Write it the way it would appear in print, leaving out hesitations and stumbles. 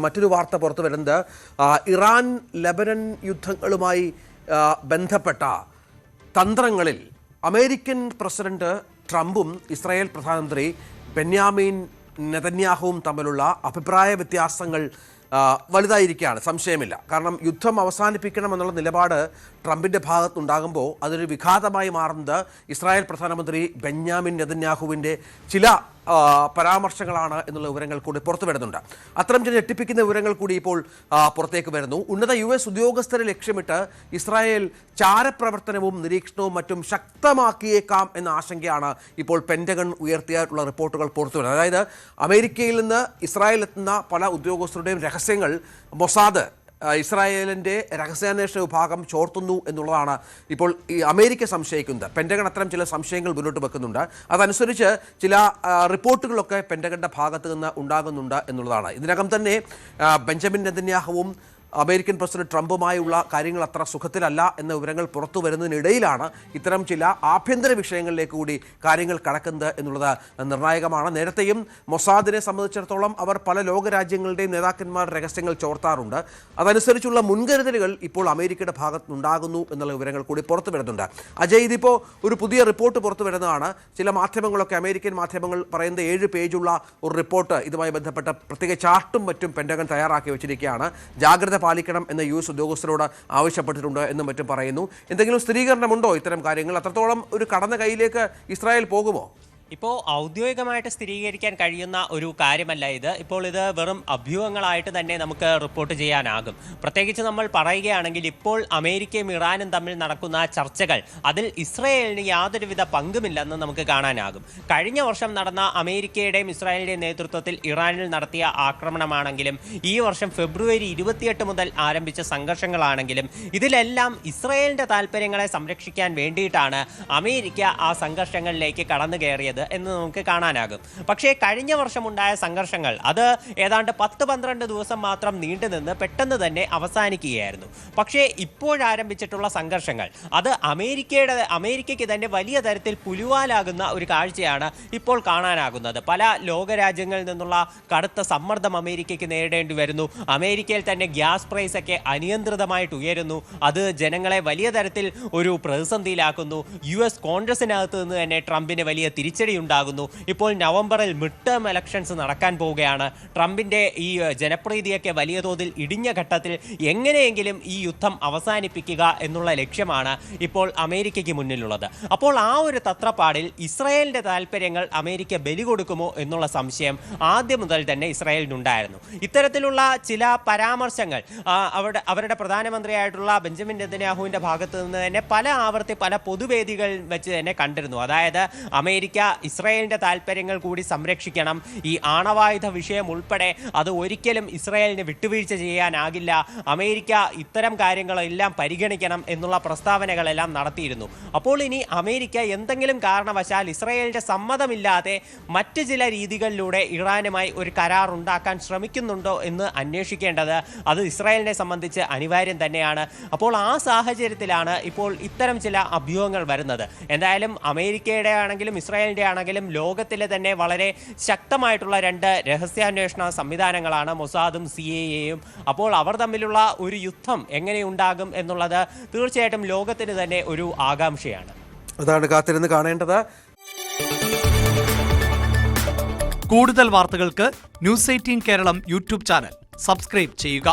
മറ്റൊരു വാർത്ത പുറത്തു വരുന്നത് ഇറാൻ ലെബനൻ യുദ്ധങ്ങളുമായി ബന്ധപ്പെട്ട തന്ത്രങ്ങളിൽ അമേരിക്കൻ പ്രസിഡന്റ് ട്രംപും ഇസ്രായേൽ പ്രധാനമന്ത്രി ബെന്യാമിൻ നെതന്യാഹുവും തമ്മിലുള്ള അഭിപ്രായ വ്യത്യാസങ്ങൾ വലുതായിരിക്കുകയാണ്. സംശയമില്ല. കാരണം യുദ്ധം അവസാനിപ്പിക്കണമെന്നുള്ള നിലപാട് ട്രംപിൻ്റെ ഭാഗത്തുണ്ടാകുമ്പോൾ അതൊരു വിഘാതമായി മാറുന്നത് ഇസ്രായേൽ പ്രധാനമന്ത്രി ബെന്യാമിൻ നെതന്യാഹുവിൻ്റെ ചില പരാമർശങ്ങളാണ് എന്നുള്ള വിവരങ്ങൾ കൂടി പുറത്തു വരുന്നുണ്ട്. അത്തരം ചില ഞെട്ടിപ്പിക്കുന്ന വിവരങ്ങൾ കൂടി ഇപ്പോൾ പുറത്തേക്ക് വരുന്നു. ഉന്നത US ഉദ്യോഗസ്ഥരെ ലക്ഷ്യമിട്ട് ഇസ്രായേൽ ചാരപ്രവർത്തനവും നിരീക്ഷണവും മറ്റും ശക്തമാക്കിയേക്കാം എന്ന ആശങ്കയാണ് ഇപ്പോൾ പെൻറ്റഗൺ ഉയർത്തിയിട്ടുള്ള റിപ്പോർട്ടുകൾ പുറത്തു വരുന്നത്. അതായത് അമേരിക്കയിൽ നിന്ന് ഇസ്രായേൽ എത്തുന്ന പല ഉദ്യോഗസ്ഥരുടെയും രഹസ്യങ്ങൾ മൊസാദ് ഇസ്രായേലിൻ്റെ രഹസ്യാന്വേഷണ വിഭാഗം ചോർത്തുന്നു എന്നുള്ളതാണ് ഇപ്പോൾ ഈ അമേരിക്ക സംശയിക്കുന്നത്. പെൻറ്റഗൺ അത്തരം ചില സംശയങ്ങൾ മുന്നോട്ട് വെക്കുന്നുണ്ട്. അതനുസരിച്ച് ചില റിപ്പോർട്ടുകളൊക്കെ പെൻറ്റഗണിൻ്റെ ഭാഗത്ത് നിന്ന് ഉണ്ടാകുന്നുണ്ട് എന്നുള്ളതാണ്. ഇതിനകം തന്നെ ബെഞ്ചമിൻ നെതന്യാഹുവും അമേരിക്കൻ പ്രസിഡന്റ് ട്രംപുമായുള്ള കാര്യങ്ങൾ അത്ര സുഖത്തിലല്ല എന്ന വിവരങ്ങൾ പുറത്തു വരുന്നതിനിടയിലാണ് ഇത്തരം ചില ആഭ്യന്തര വിഷയങ്ങളിലേക്ക് കൂടി കാര്യങ്ങൾ കടക്കുന്നത് എന്നുള്ളത് നിർണായകമാണ്. നേരത്തെയും മൊസാദിനെ സംബന്ധിച്ചിടത്തോളം അവർ പല ലോകരാജ്യങ്ങളുടെയും നേതാക്കന്മാർ രഹസ്യങ്ങൾ ചോർത്താറുണ്ട്. അതനുസരിച്ചുള്ള മുൻകരുതലുകൾ ഇപ്പോൾ അമേരിക്കയുടെ ഭാഗത്തുനിന്നുണ്ടാകുന്നു എന്നുള്ള വിവരങ്ങൾ കൂടി പുറത്തു വരുന്നുണ്ട്. അജയ്, ഇതിപ്പോൾ ഒരു പുതിയ റിപ്പോർട്ട് പുറത്തു വരുന്നതാണ്. ചില മാധ്യമങ്ങളൊക്കെ അമേരിക്കൻ മാധ്യമങ്ങൾ പറയുന്നത് 7 പേജുള്ള ഒരു റിപ്പോർട്ട് ഇതുമായി ബന്ധപ്പെട്ട പ്രത്യേക ചാർട്ടും മറ്റും പെൻറ്റഗൺ തയ്യാറാക്കി വെച്ചിരിക്കുകയാണ്. ജാഗ്രത പാലിക്കണം എന്ന US ഉദ്യോഗസ്ഥരോട് ആവശ്യപ്പെട്ടിട്ടുണ്ട് എന്നും മറ്റും പറയുന്നു. എന്തെങ്കിലും സ്ഥിരീകരണമുണ്ടോ ഇത്തരം കാര്യങ്ങൾ? അത്രത്തോളം ഒരു കടന്ന കൈയിലേക്ക് ഇസ്രായേൽ പോകുമോ? ഇപ്പോൾ ഔദ്യോഗികമായിട്ട് സ്ഥിരീകരിക്കാൻ കഴിയുന്ന ഒരു കാര്യമല്ല ഇത്. ഇപ്പോൾ ഇത് വെറും അഭ്യൂഹങ്ങളായിട്ട് തന്നെ നമുക്ക് റിപ്പോർട്ട് ചെയ്യാനാകും. പ്രത്യേകിച്ച് നമ്മൾ പറയുകയാണെങ്കിൽ ഇപ്പോൾ അമേരിക്കയും ഇറാനും തമ്മിൽ നടക്കുന്ന ചർച്ചകൾ അതിൽ ഇസ്രായേലിന് യാതൊരുവിധ പങ്കുമില്ലെന്ന് നമുക്ക് കാണാനാകും. കഴിഞ്ഞ വർഷം നടന്ന അമേരിക്കയുടെയും ഇസ്രായേലിൻ്റെയും നേതൃത്വത്തിൽ ഇറാനിൽ നടത്തിയ ആക്രമണമാണെങ്കിലും ഈ വർഷം ഫെബ്രുവരി 28 മുതൽ ആരംഭിച്ച സംഘർഷങ്ങളാണെങ്കിലും ഇതിലെല്ലാം ഇസ്രായേലിൻ്റെ താല്പര്യങ്ങളെ സംരക്ഷിക്കാൻ വേണ്ടിയിട്ടാണ് അമേരിക്ക ആ സംഘർഷങ്ങളിലേക്ക് കടന്നു കയറിയത് എന്ന് നമുക്ക് കാണാനാകും. പക്ഷേ കഴിഞ്ഞ വർഷം ഉണ്ടായ സംഘർഷങ്ങൾ അത് ഏതാണ്ട് 10-12 ദിവസം മാത്രം നീണ്ടുനിന്ന് പെട്ടെന്ന് തന്നെ അവസാനിക്കുകയായിരുന്നു. പക്ഷേ ഇപ്പോഴാരംഭിച്ചിട്ടുള്ള സംഘർഷങ്ങൾ അത് അമേരിക്കയ്ക്ക് തന്നെ വലിയ തരത്തിൽ പുലുവാലാകുന്ന ഒരു കാഴ്ചയാണ് ഇപ്പോൾ കാണാനാകുന്നത്. പല ലോകരാജ്യങ്ങളിൽ നിന്നുള്ള കടുത്ത സമ്മർദ്ദം അമേരിക്കയ്ക്ക് നേരിടേണ്ടി വരുന്നു. അമേരിക്കയിൽ തന്നെ ഗ്യാസ് പ്രൈസ് ഒക്കെ അനിയന്ത്രിതമായിട്ട് ഉയരുന്നു. അത് ജനങ്ങളെ വലിയ തരത്തിൽ ഒരു പ്രതിസന്ധിയിലാക്കുന്നു. US കോൺഗ്രസിനകത്ത് നിന്ന് തന്നെ ട്രംപിന് വലിയ തിരിച്ചടി ഉണ്ടാകുന്നു. ഇപ്പോൾ നവംബറിൽ മിഡ് ടേം ഇലക്ഷൻസ് നടക്കാൻ പോവുകയാണ്. ട്രംപിന്റെ ഈ ജനപ്രീതിയൊക്കെ വലിയ തോതിൽ ഇടിഞ്ഞ ഘട്ടത്തിൽ എങ്ങനെയെങ്കിലും ഈ യുദ്ധം അവസാനിപ്പിക്കുക എന്നുള്ള ലക്ഷ്യമാണ് ഇപ്പോൾ അമേരിക്കയ്ക്ക് മുന്നിലുള്ളത്. അപ്പോൾ ആ ഒരു തത്രപ്പാടിൽ ഇസ്രായേലിന്റെ താല്പര്യങ്ങൾ അമേരിക്ക ബലി കൊടുക്കുമോ എന്നുള്ള സംശയം ആദ്യം മുതൽ തന്നെ ഇസ്രായേലിനുണ്ടായിരുന്നു. ഇത്തരത്തിലുള്ള ചില പരാമർശങ്ങൾ അവരുടെ പ്രധാനമന്ത്രിയായിട്ടുള്ള ബെഞ്ചമിൻ നെതന്യാഹുവിന്റെ ഭാഗത്ത് നിന്ന് തന്നെ പല ആവർത്തി പല പൊതുവേദികൾ വെച്ച് തന്നെ കണ്ടിരുന്നു. അതായത് അമേരിക്ക ഇസ്രായേലിന്റെ താല്പര്യങ്ങൾ കൂടി സംരക്ഷിക്കണം, ഈ ആണവായുധ വിഷയം ഉൾപ്പെടെ അത് ഒരിക്കലും ഇസ്രായേലിന് വിട്ടുവീഴ്ച ചെയ്യാനാകില്ല, അമേരിക്ക ഇത്തരം കാര്യങ്ങളെല്ലാം പരിഗണിക്കണം എന്നുള്ള പ്രസ്താവനകളെല്ലാം നടത്തിയിരുന്നു. അപ്പോൾ ഇനി അമേരിക്ക എന്തെങ്കിലും കാരണവശാൽ ഇസ്രായേലിന്റെ സമ്മതമില്ലാതെ മറ്റ് ചില രീതികളിലൂടെ ഇറാനുമായി ഒരു കരാർ ഉണ്ടാക്കാൻ ശ്രമിക്കുന്നുണ്ടോ എന്ന് അന്വേഷിക്കേണ്ടത് അത് ഇസ്രായേലിനെ സംബന്ധിച്ച് അനിവാര്യം തന്നെയാണ്. അപ്പോൾ ആ സാഹചര്യത്തിലാണ് ഇപ്പോൾ ഇത്തരം ചില അഭ്യൂഹങ്ങൾ വരുന്നത്. എന്തായാലും അമേരിക്കയുടെ ആണെങ്കിലും ഇസ്രായേലിൻ്റെ ആണെങ്കിലും ലോകത്തിലെ തന്നെ വളരെ ശക്തമായിട്ടുള്ള 2 രഹസ്യാന്വേഷണ സംവിധാനങ്ങളാണ് മൊസാദും CIA-യും. അപ്പോൾ അവർ തമ്മിലുള്ള ഒരു യുദ്ധം എങ്ങനെയുണ്ടാകും എന്നുള്ളത് തീർച്ചയായിട്ടും ലോകത്തിന് തന്നെ ഒരു ആകാംക്ഷയാണ്. അതാണ് കാത്തിരുന്ന് കാണേണ്ടത്. കൂടുതൽ വാർത്തകൾക്ക് News 18 Keralam YouTube channel subscribe ചെയ്യുക.